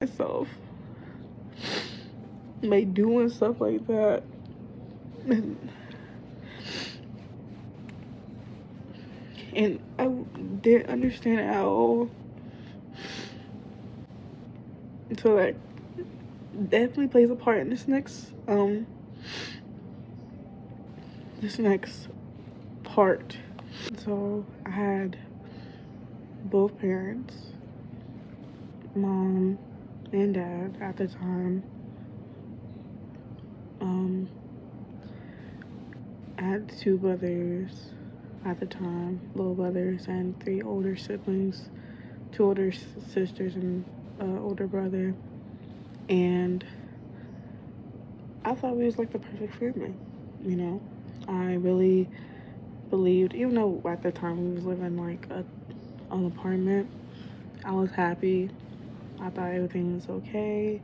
myself by doing stuff like that. And I didn't understand it at all. So that definitely plays a part in this next part. So I had both parents, mom and dad at the time. I had two brothers at the time, little brothers, and three older siblings, two older sisters and an older brother. And I thought we was like the perfect family, you know. I really believed, even though at the time we was living like an apartment, I was happy. I thought everything was okay.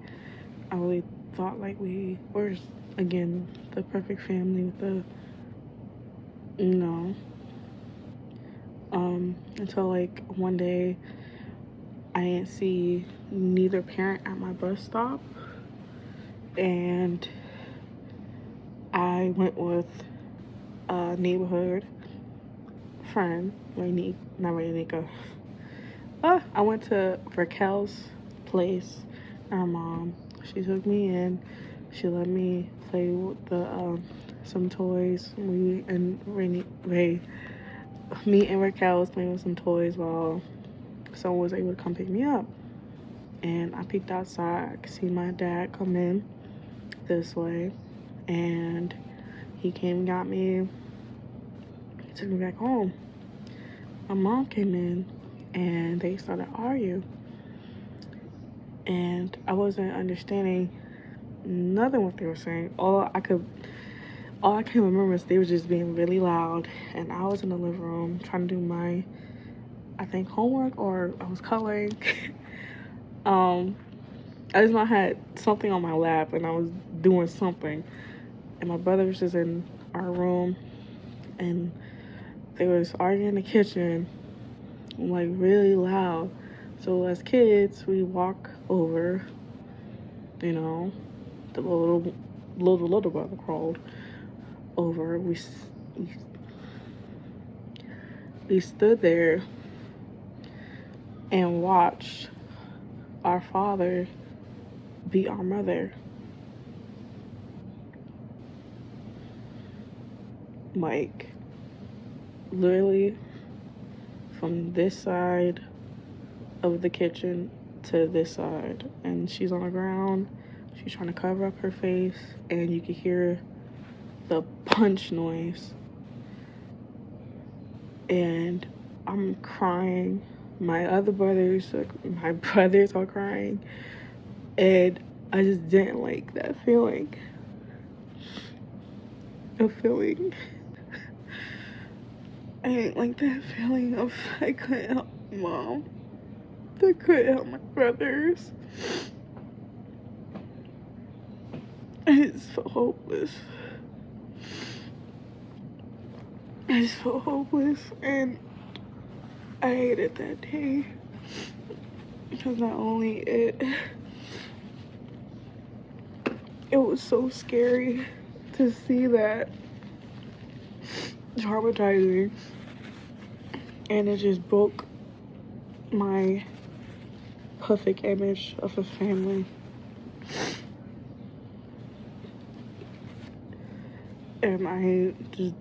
I really thought like we were, again, the perfect family with the, you know, until like one day I didn't see neither parent at my bus stop, and I went with a neighborhood friend, not Ranika. I went to Raquel's place. Our mom, she took me in. She let me play with some toys. Me and Raquel was playing with some toys while someone was able to come pick me up. And I peeked outside. I could see my dad come in this way, and he came and got me. He took me back home. My mom came in, and they started arguing. And I wasn't understanding nothing what they were saying. All I can remember is they were just being really loud, and I was in the living room trying to do my, I think, homework, or I was coloring. I just know I had something on my lap and I was doing something, and my brother was just in our room, and they was arguing in the kitchen, like really loud. So as kids, we walk over, you know, the little brother crawled over. We stood there and watched our father beat our mother. Like, literally from this side of the kitchen to this side. And she's on the ground. She's trying to cover up her face. And you can hear the punch noise. And I'm crying. My brothers are crying. And I just didn't like that feeling. I didn't like that feeling of I couldn't help my mom. I couldn't help my brothers. I just felt hopeless. And I hated that day. Because not only it was so scary to see that, traumatizing, and it just broke my perfect image of a family. And I just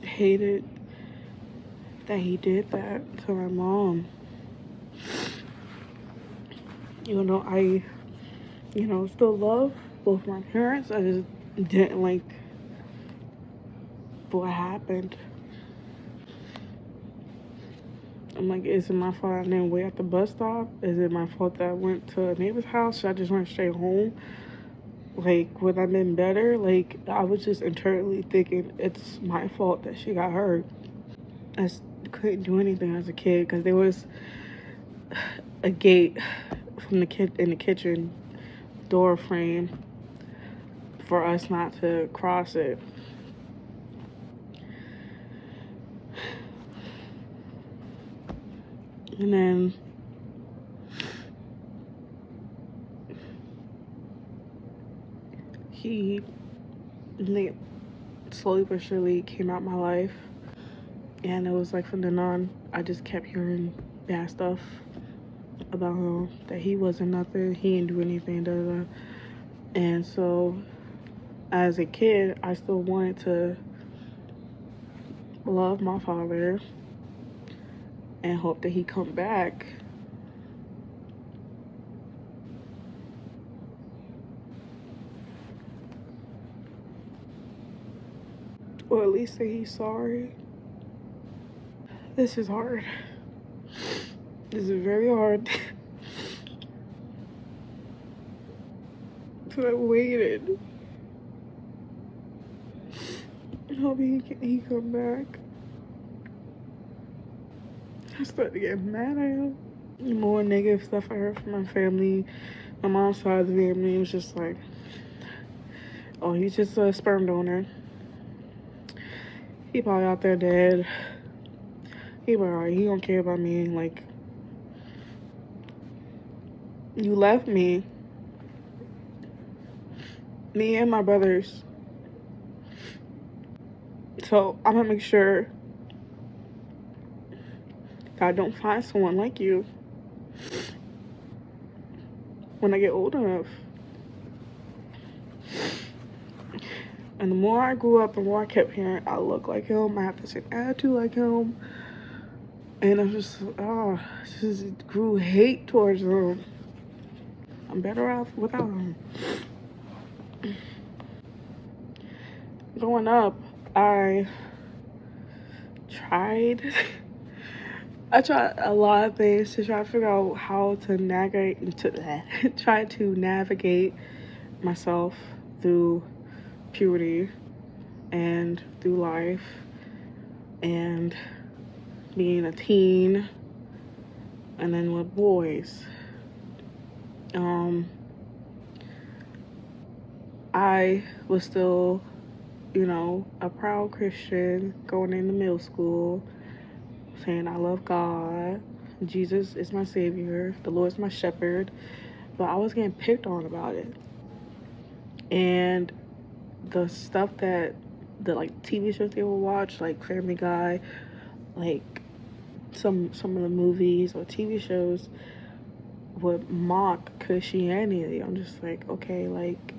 hated that he did that to my mom. Even though I, still love both my parents, I just didn't like what happened. I'm like, is it my fault I didn't wait at the bus stop? Is it my fault that I went to a neighbor's house? Should I just went straight home? Like, would I have been better? Like, I was just internally thinking it's my fault that she got hurt. I couldn't do anything as a kid because there was a gate from in the kitchen door frame for us not to cross it. And then he like, slowly but surely came out my life, and it was like from then on, I just kept hearing bad stuff about him, that he wasn't nothing, he didn't do anything, da da da. And so, as a kid, I still wanted to love my father and hope that he come back. Or at least say he's sorry. This is hard. This is very hard. So I waited. Hoping he come back. I started to get mad at him. The more negative stuff I heard from my family, my mom's side of the family, was just like, oh, he's just a sperm donor. He probably out there dead. He probably, he don't care about me. Like, you left me and my brothers. So I'm gonna make sure that I don't find someone like you when I get old enough. And the more I grew up, the more I kept hearing I look like him, I have the same attitude like him. And I just grew hate towards him. I'm better off without him. Growing up, I tried a lot of things to try to figure out how to try to navigate myself through puberty and through life and being a teen, and then with boys. I was still, a proud Christian going into middle school, saying I love God, Jesus is my savior, the Lord is my shepherd, but I was getting picked on about it. And the stuff the like TV shows they would watch, like Family Guy, like some of the movies or TV shows would mock Christianity. I'm just like, okay, like,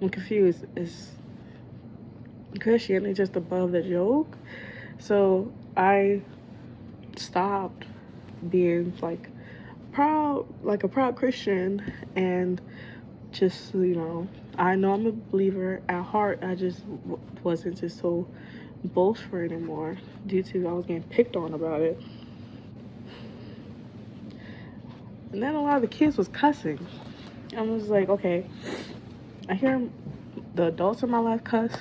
I'm confused. Is Christianity just above the joke? So I stopped being like a proud Christian, and just, I know I'm a believer at heart. I just wasn't just so boastful anymore due to I was getting picked on about it. And then a lot of the kids was cussing. I was like, okay, I hear the adults in my life cuss.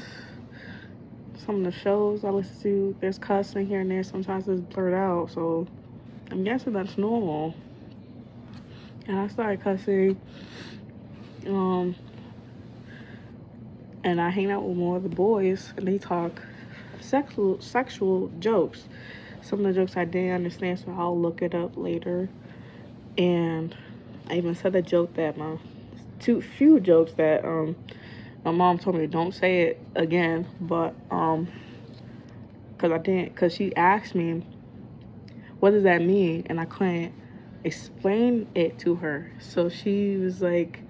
Some of the shows I listen to, there's cussing here and there. Sometimes it's blurred out, so I'm guessing that's normal. And I started cussing. And I hang out with more of the boys, and they talk sexual jokes. Some of the jokes I didn't understand, so I'll look it up later. And I even said a joke that few jokes that my mom told me don't say it again, but because she asked me what does that mean, and I couldn't explain it to her. So she was like,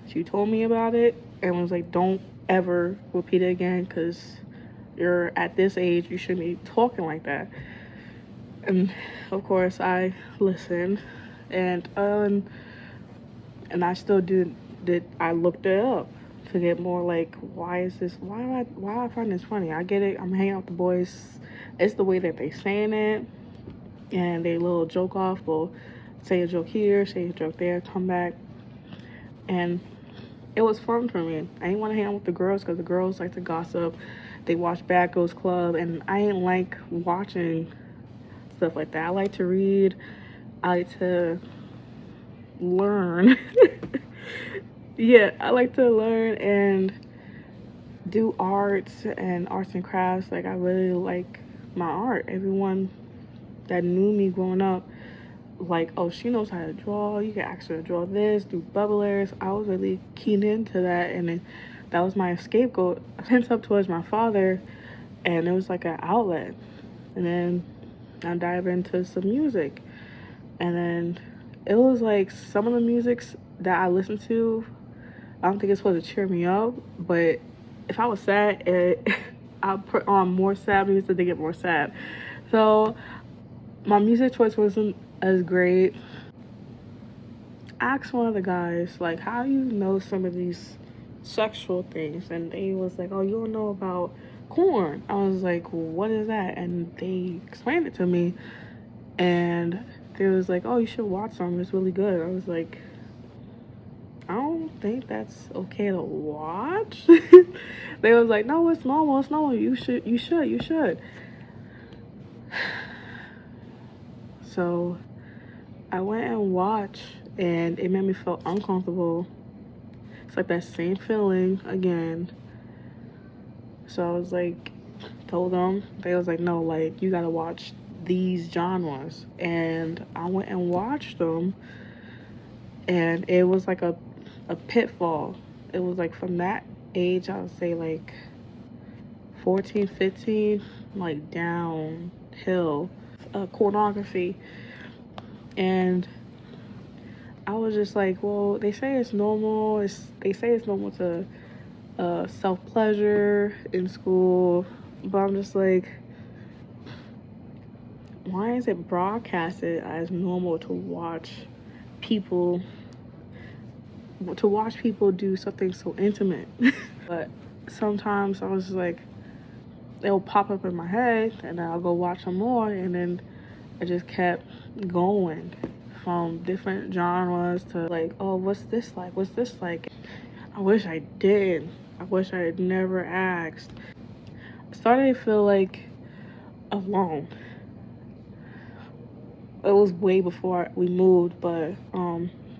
she told me about it and was like, don't ever repeat it again, because you're at this age, you shouldn't be talking like that. And of course I listened, and I still did. I looked it up to get more like, why I find this funny. I get it, I'm hanging out with the boys, it's the way that they saying it, and they little joke off, will say a joke here, say a joke there, come back, and it was fun for me. I didn't want to hang out with the girls because the girls like to gossip. They watch Bad Girls Club, and I didn't like watching stuff like that. I like to read. I like to learn. Yeah, I like to learn and do arts and crafts. Like, I really like my art. Everyone that knew me growing up like, oh, she knows how to draw. You can ask her to draw this, do bubblers. I was really keen into that, and then that was my scapegoat. I pent up towards my father, and it was like an outlet. And then I dive into some music, and then it was like some of the musics that I listened to. I don't think it's supposed to cheer me up, but if I was sad, I'll put on more sad music to get more sad. So my music choice wasn't as great. Asked one of the guys, like, how do you know some of these sexual things? And they was like, oh, you don't know about corn. I was like, what is that? And they explained it to me. And they was like, oh, you should watch some. It's really good. I was like, I don't think that's okay to watch. They was like, no, it's normal. It's normal. You should. So I went and watched, and it made me feel uncomfortable. It's like that same feeling again. So I was like, told them, they was like, no, like, you gotta watch these genres. And I went and watched them, and it was like a pitfall. It was like from that age, I would say like 14, 15, like downhill, pornography. And I was just like, well, they say it's normal. They say it's normal to self pleasure in school, but I'm just like, why is it broadcasted as normal to watch people do something so intimate? But sometimes I was just like, it'll pop up in my head, and then I'll go watch some more, and then I just kept going from different genres to like, oh, what's this like? What's this like? I wish I did. I wish I had never asked. I started to feel like alone. It was way before we moved, but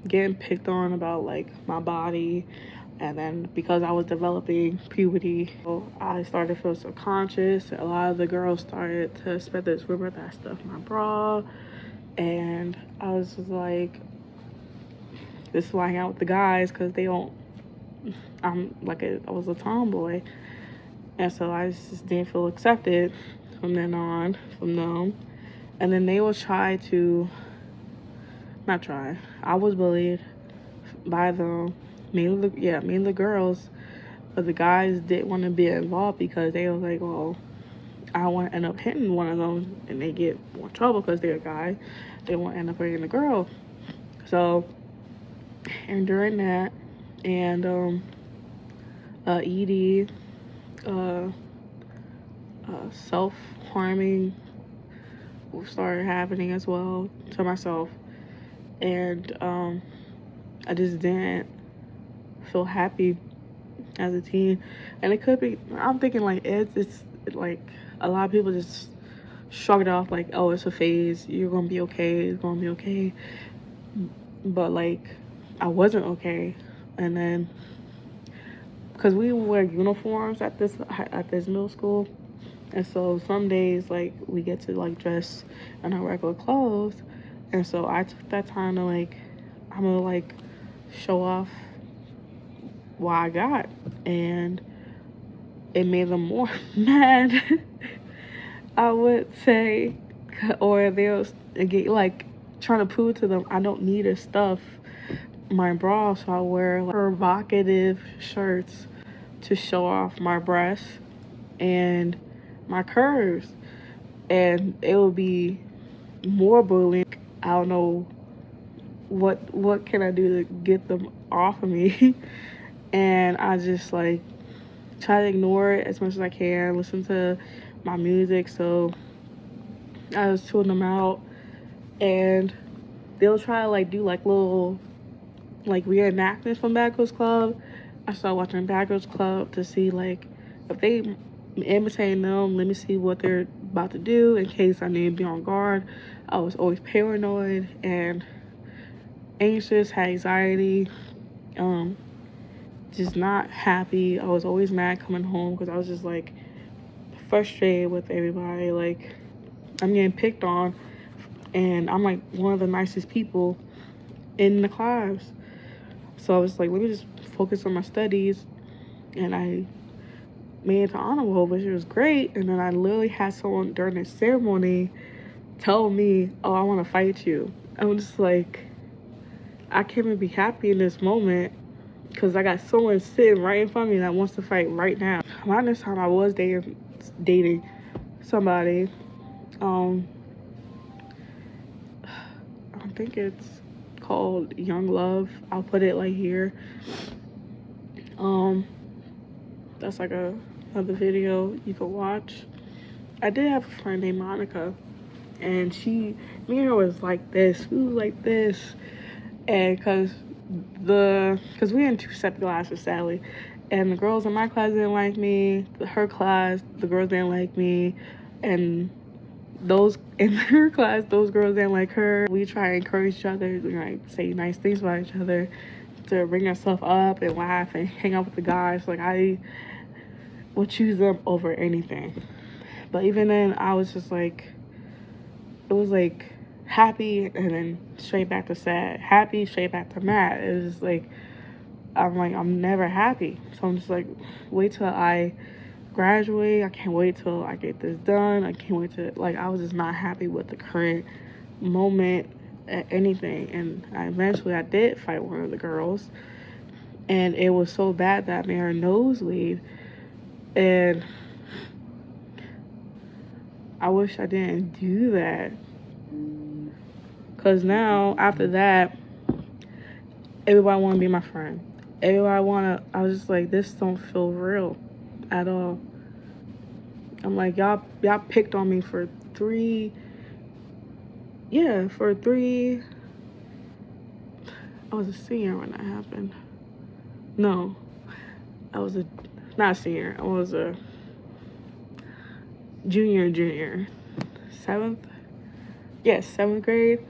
getting picked on about like my body, and then because I was developing puberty, so I started to feel subconscious. A lot of the girls started to spread this rumor that I stuffed my bra, and I was just like, this is why I hang out with the guys, because they don't, I was a tomboy, and so I just didn't feel accepted from then on, from them. And then they will try to, not try, I was bullied by them, mainly the girls, but the guys didn't want to be involved because they were like, well, I don't want to end up hitting one of them and they get more trouble because they're a guy. They won't end up hitting a girl. So, and during that, and ED, self-harming started happening as well to myself. And I just didn't feel happy as a teen. And it could be, I'm thinking like it's like a lot of people just shrug it off like, oh, it's a phase, you're gonna be okay, it's gonna be okay. But like, I wasn't okay. And then because we wear uniforms at this middle school, and so some days like we get to like dress in our regular clothes, and so I took that time to like, I'm gonna like show off what I got, and it made them more mad. I would say, or they'll get like trying to prove to them I don't need to stuff my bra, so I wear like provocative shirts to show off my breasts and my curves, and it will be more bullying. I don't know what can I do to get them off of me. And I just like try to ignore it as much as I can, listen to my music. So I was tuning them out, and they'll try to like do like little like reenactments from Bad Girls Club. I started watching Bad Girls Club to see like if they imitating them, let me see what they're about to do in case I need to be on guard. I was always paranoid and anxious, had anxiety, just not happy. I was always mad coming home because I was just like frustrated with everybody. Like, I'm getting picked on and I'm like one of the nicest people in the class. So I was like, let me just focus on my studies, and I made it to honor roll, which was great. And then I literally had someone during the ceremony tell me, oh, I want to fight you. I'm just like, I can't even be happy in this moment because I got someone sitting right in front of me that wants to fight right now. Around this time, I was dating somebody. I think it's called Young Love. I'll put it like here. That's like another video you can watch. I did have a friend named Monica, and me and her was like this. We was like this, and cause we in two separate classes, sadly, and the girls in my class didn't like me. Her class, the girls didn't like me, and those in her class, those girls didn't like her. We try to encourage each other, we like say nice things about each other, to bring ourselves up and laugh and hang out with the guys. Like, I would choose them over anything. But even then, I was just like, it was like happy and then straight back to sad, happy, straight back to mad. It was just like, I'm never happy. So I'm just like, wait till I graduate. I can't wait till I get this done. I can't wait to, like, I was just not happy with the current moment at anything. And I did fight one of the girls, and it was so bad that I made her nosebleed. And I wish I didn't do that, because now after that, everybody want to be my friend. I was just like, this don't feel real at all. I'm like, y'all picked on me for three, I was a senior when that happened. No, I was not a senior. I was a junior. Seventh? Yes, 7th grade.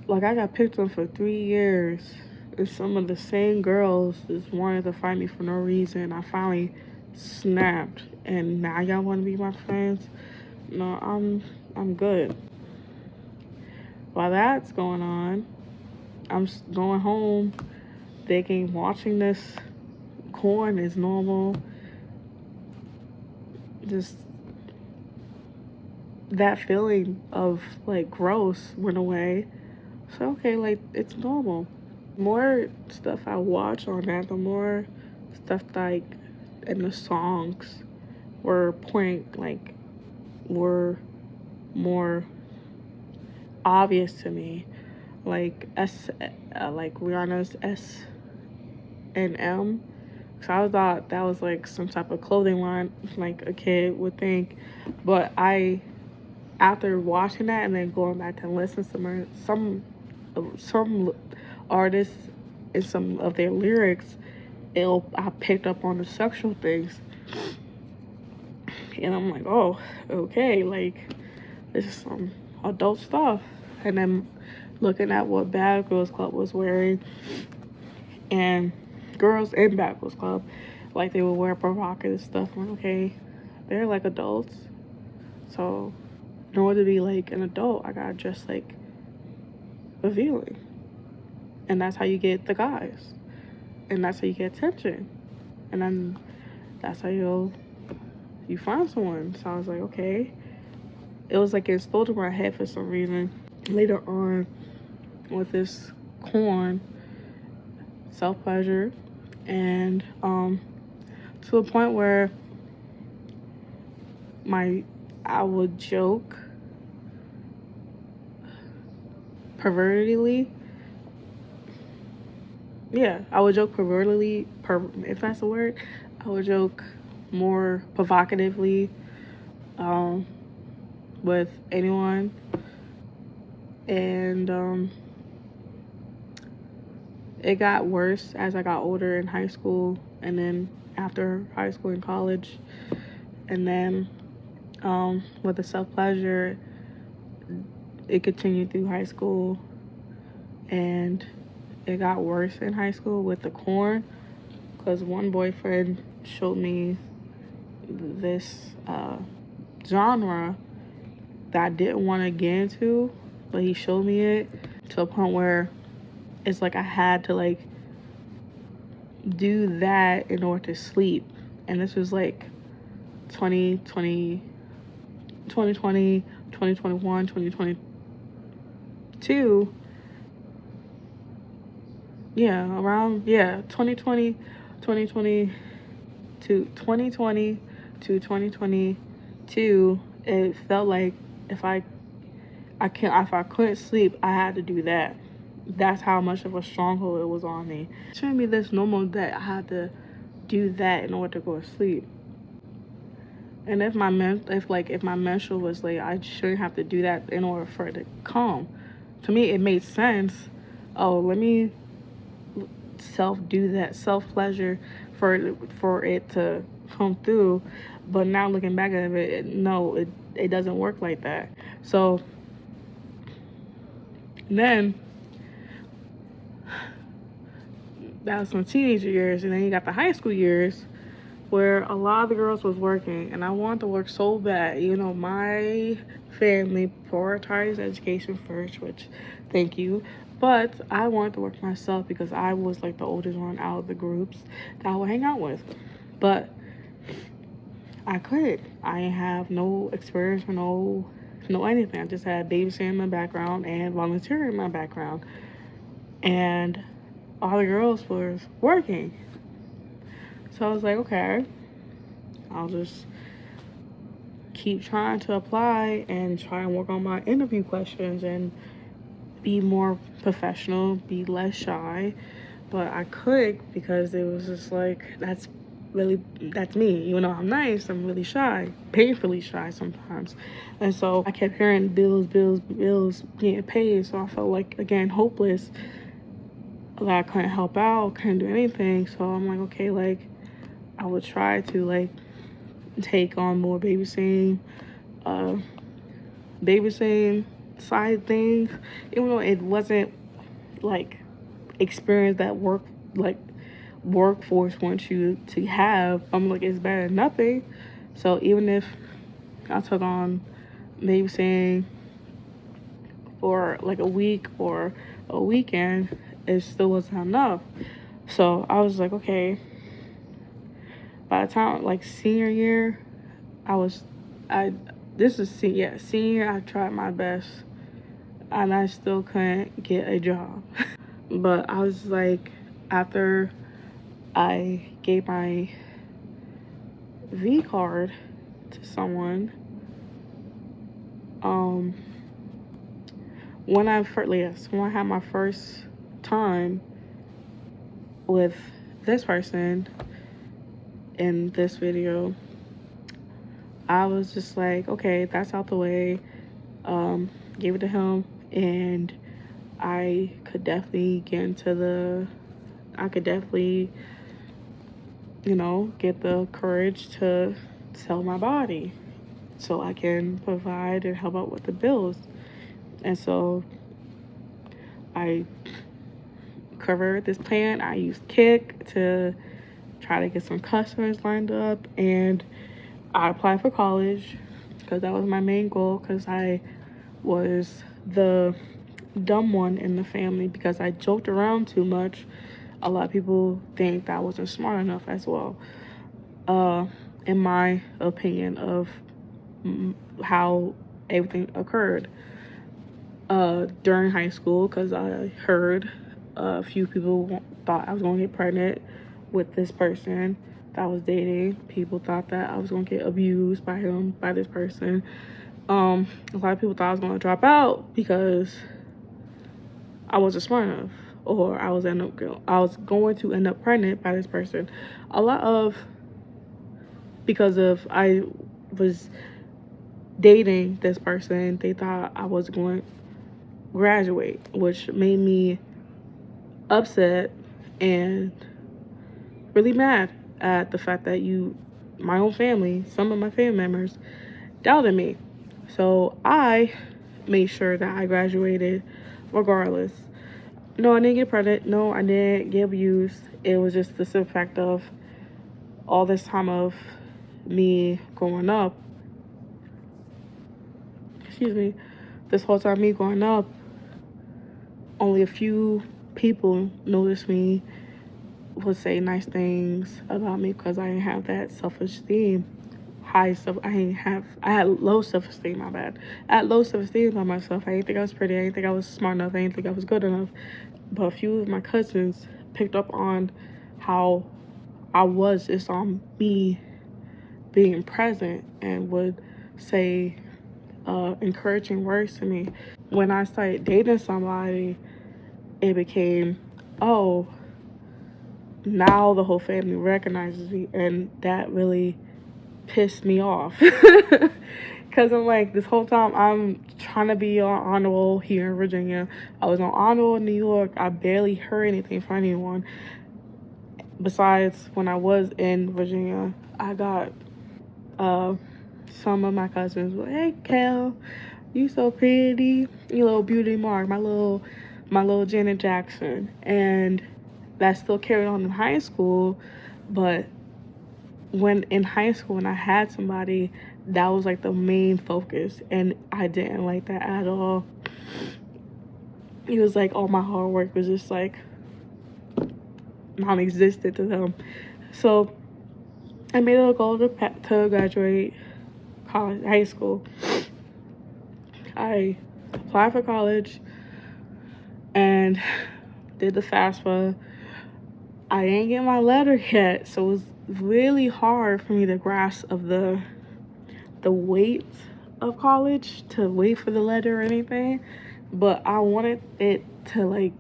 Like, I got picked on for 3 years. And some of the same girls just wanted to fight me for no reason. I finally snapped. And now y'all want to be my friends? No, I'm good. While that's going on, I'm going home thinking watching this corn is normal. Just that feeling of like gross went away. So okay, like, it's normal. The more stuff I watch on that, the more stuff like in the songs were more obvious to me. Like like Rihanna's S&M. So I thought that was like some type of clothing line, like a kid would think. But after watching that and then going back to listen to some artists and some of their lyrics, I picked up on the sexual things, and I'm like, oh, okay, like, this is some adult stuff. And then looking at what Bad Girls Club was wearing, and girls in Bad Girls Club, like, they would wear provocative stuff. I'm like, okay, they're like adults, so in order to be like an adult, I gotta dress like revealing. And that's how you get the guys, and that's how you get attention, and then that's how you find someone. So I was like, okay. It was like installed in my head for some reason. Later on, with this corn, self-pleasure, and to a point where I would joke pervertedly. Yeah, I would joke pervertedly, if that's a word. I would joke more provocatively with anyone. And it got worse as I got older in high school, and then after high school and college. And then with the self-pleasure, it continued through high school, and it got worse in high school with the corn, because one boyfriend showed me this genre that I didn't want to get into, but he showed me it to a point where it's like I had to like do that in order to sleep. And this was like 2020, 2020, 2021, 2022. Yeah, around, yeah, 2020, 2020 to 2020 to 2022. It felt like if I couldn't sleep, I had to do that. That's how much of a stronghold it was on me. It shouldn't be this normal that I had to do that in order to go to sleep. And if my menstrual was late, I shouldn't have to do that in order for it to come. To me, it made sense. Oh, let me self pleasure for it to come through. But now looking back at it, it doesn't work like that. So then that was my teenager years, and then you got the high school years where a lot of the girls was working, and I wanted to work so bad. You know, my family prioritized education first, which thank you. But I wanted to work myself because I was like the oldest one out of the groups that I would hang out with. But I couldn't. I have no experience or no anything. I just had babysitting in my background and volunteering in my background. And all the girls was working. So I was like, okay, I'll just keep trying to apply and try and work on my interview questions and be more professional, be less shy. But I couldn't because it was just like, that's me. Even though I'm nice, I'm really shy, painfully shy sometimes. And so I kept hearing bills getting paid. So I felt like, again, hopeless, that I couldn't help out, couldn't do anything. So I'm like, okay, like I would try to like take on more babysitting side things, even though it wasn't like experience that workforce wants you to have. I'm like, it's better than nothing. So even if I took on babysitting for like a week or a weekend, it still wasn't enough. So I was like, okay. By the time like senior year, senior, I tried my best and I still couldn't get a job. But I was like, after I gave my V card to someone, when I had my first time with this person in this video, I was just like, okay, that's out the way. Gave it to him, and I could definitely get the courage to sell my body so I can provide and help out with the bills. And so I covered this plan. I used Kik to try to get some customers lined up, and I applied for college because that was my main goal, because I was the dumb one in the family because I joked around too much. A lot of people think that I wasn't smart enough as well, in my opinion of how everything occurred during high school, because I heard a few people thought I was going to get pregnant with this person that I was dating. People thought that I was going to get abused by this person. A lot of people thought I was going to drop out because I wasn't smart enough, or I was going to end up pregnant by this person. Because of I was dating this person, they thought I was going to graduate, which made me upset and really mad at the fact that my own family, some of my family members, doubted me. So I made sure that I graduated regardless. No, I didn't get pregnant. No, I didn't get abused. It was just the simple fact of all this time of me growing up, this whole time me growing up, only a few people noticed me, would say nice things about me because I didn't have that self-esteem. I had low self-esteem, my bad. I had low self-esteem about myself. I didn't think I was pretty. I didn't think I was smart enough. I didn't think I was good enough. But a few of my cousins picked up on how I was just on me being present and would say encouraging words to me. When I started dating somebody, it became, oh, now the whole family recognizes me, and that really pissed me off. Because I'm like, this whole time I'm trying to be on honor roll here in Virginia. I was on honor roll in New York. I barely heard anything from anyone. Besides, when I was in Virginia, I got some of my cousins were like, hey, Kel, you so pretty. You little beauty mark, my little Janet Jackson. And that still carried on in high school. But when in high school, when I had somebody, that was like the main focus. And I didn't like that at all. It was like all my hard work was just like non-existent to them. So I made it a goal to graduate college, high school. I applied for college and did the FAFSA. I didn't get my letter yet, so it was really hard for me to grasp of the weight of college, to wait for the letter or anything. But I wanted it to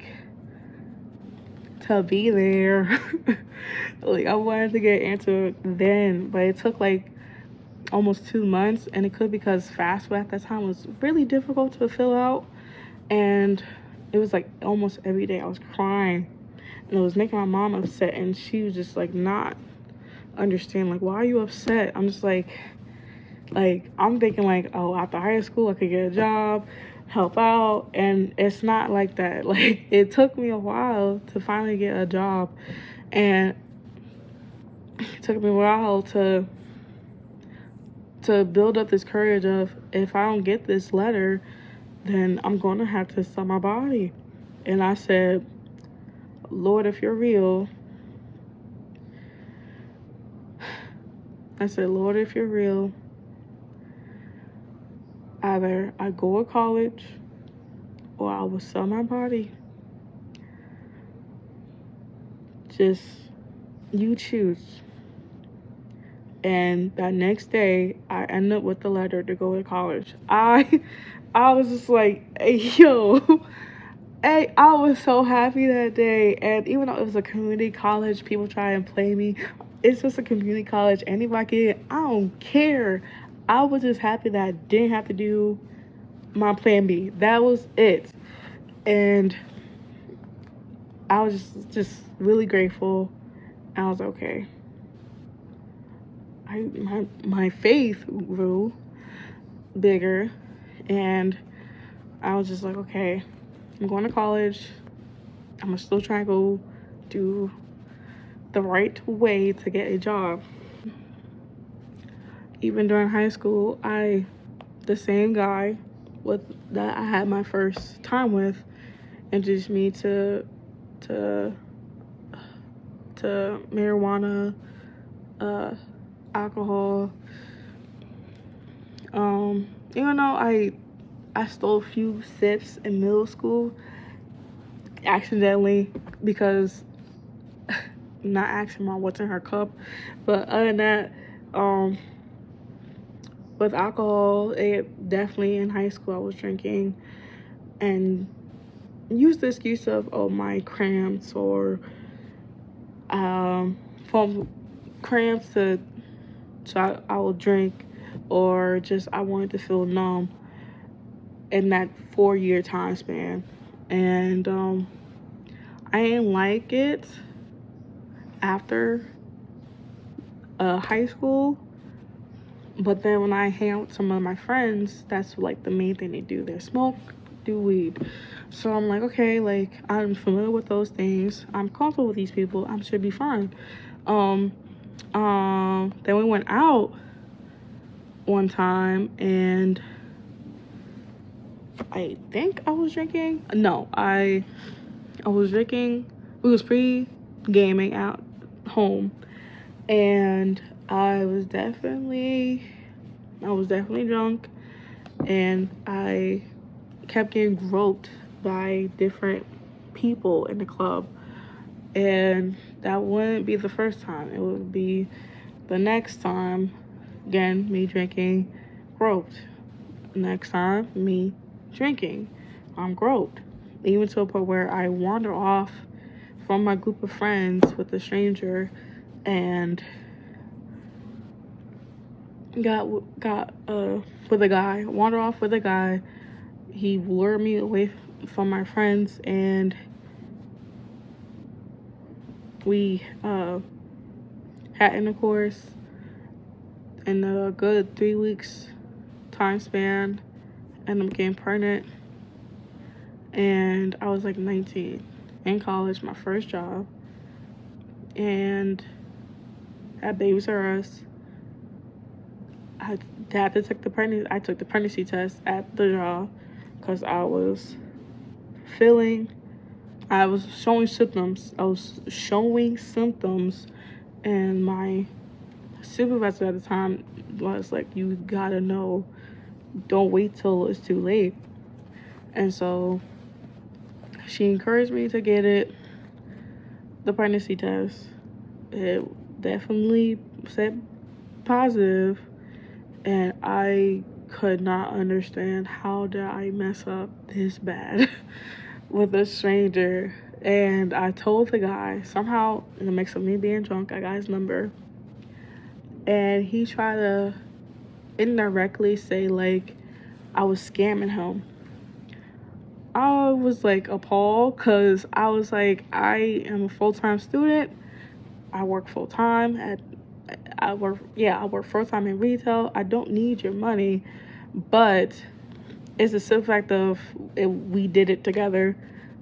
be there. Like, I wanted to get answered then, but it took like almost 2 months, and it could because FAFSA at that time was really difficult to fill out, and it was like almost every day I was crying, and it was making my mom upset, and she was just like not understand, like, why are you upset? I'm just like I'm thinking like, oh, after high school I could get a job, help out, and it's not like that. Like, it took me a while to finally get a job, and it took me a while to build up this courage of, if I don't get this letter, then I'm going to have to sell my body. And I said, Lord, if you're real, either I go to college or I will sell my body. Just, you choose. And that next day, I ended up with the letter to go to college. I was just like, hey, yo. Hey, I was so happy that day. And even though it was a community college, people try and play me. It's just a community college. Anybody can get it. I don't care. I was just happy that I didn't have to do my plan B. That was it. And I was just really grateful. I was okay. My faith grew bigger, and I was just like, okay, I'm going to college. I'm gonna still try to go do the right way to get a job. Even during high school, the same guy that I had my first time with introduced me to marijuana, alcohol. Even though I stole a few sips in middle school accidentally, because not asking mom what's in her cup. But other than that, with alcohol, it definitely, in high school I was drinking and used the excuse of, oh, my cramps, or from cramps to, so I will drink, or just I wanted to feel numb in that 4-year time span. And I didn't like it after high school. But then when I hang out with some of my friends, that's like the main thing they do. They smoke, do weed. So I'm like, okay, like, I'm familiar with those things. I'm comfortable with these people. I should be fine. Then we went out one time, and I think I was drinking. No, I was drinking. We was pre-gaming at home, and I was definitely drunk, and I kept getting groped by different people in the club. And that wouldn't be the first time. It would be the next time, again, me drinking, groped. Next time, me drinking, I'm groped. Even to a point where I wander off from my group of friends with a stranger and got with a guy. Wander off with a guy. He lured me away from my friends, and we had intercourse in a good 3 weeks time span, and I'm getting pregnant. And I was like 19 in college, my first job, and at Babies R Us. I had to take the pregnancy. I took the pregnancy test at the job because I was showing symptoms. And my supervisor at the time was like, "You gotta know. Don't wait till it's too late." And so she encouraged me to get the pregnancy test. It definitely said positive, and I could not understand how did I mess up this bad with a stranger. And I told the guy, somehow in the mix of me being drunk, I got his number, and he tried to indirectly say like I was scamming him. I was like appalled, because I was like, I am a full-time student. I work full-time I work full-time in retail. I don't need your money. But it's the simple fact of we did it together,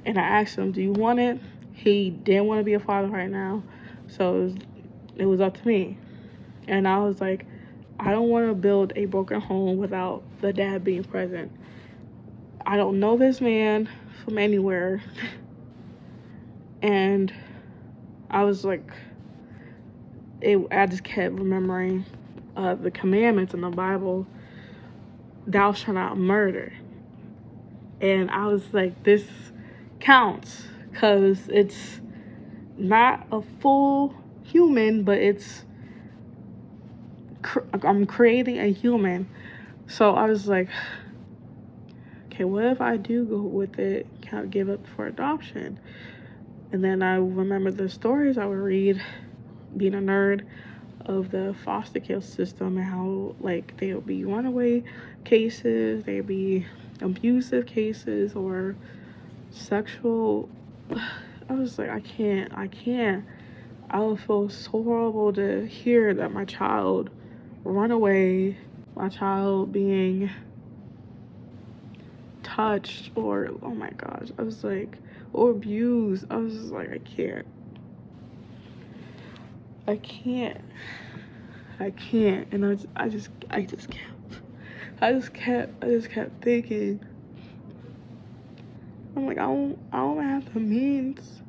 and I asked him, do you want it? He didn't want to be a father right now, so it was up to me. And I was like, I don't want to build a broken home without the dad being present. I don't know this man from anywhere. And I was like, I just kept remembering the commandments in the Bible. Thou shalt not murder. And I was like, this counts, because it's not a full human, but I'm creating a human. So I was like, okay, what if I do go with it? Can I give up for adoption? And then I remember the stories I would read, being a nerd, of the foster care system, and how like there'll be runaway cases, there'll be abusive cases, or sexual. I was like, I can't. I would feel so horrible to hear that my child run away, my child being touched, or oh my gosh, I was like, or abused. I was just like, I can't. And I just kept thinking, I'm like, I don't have the means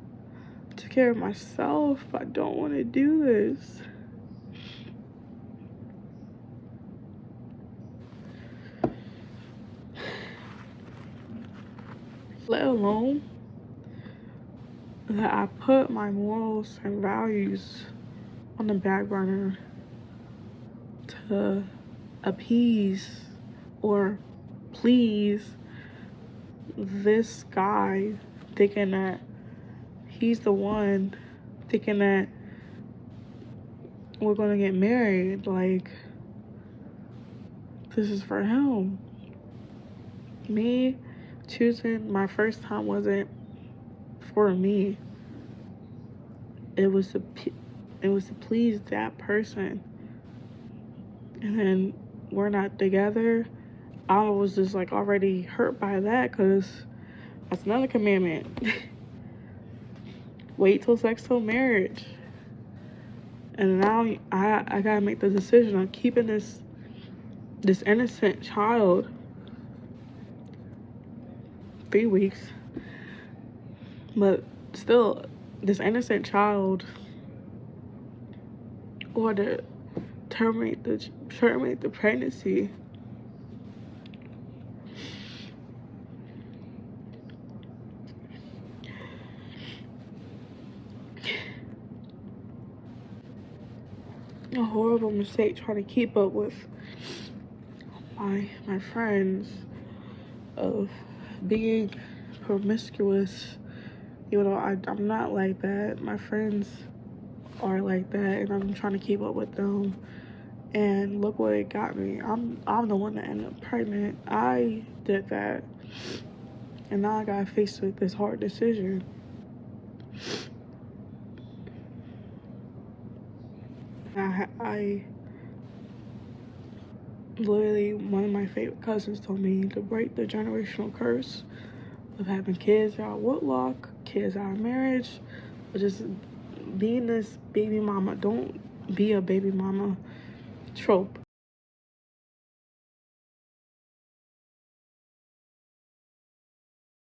to take care of myself. I don't want to do this. Let alone that I put my morals and values on the back burner to appease or please this guy, thinking that he's the one, thinking that we're gonna get married. Like, this is for him. Me choosing my first time wasn't for me. It was to please that person. And then we're not together. I was just like already hurt by that, because that's another commandment. Wait till sex till marriage. And now I gotta make the decision of keeping this innocent child 3 weeks. But still, this innocent child, or to terminate the pregnancy. A horrible mistake trying to keep up with my friends, of being promiscuous. You know, I'm not like that. My friends are like that, and I'm trying to keep up with them. And look what it got me. I'm the one that ended up pregnant. I did that, and now I got faced with this hard decision. I literally, one of my favorite cousins told me to break the generational curse of having kids out of wedlock, kids out of marriage, or just being this baby mama. Don't be a baby mama trope.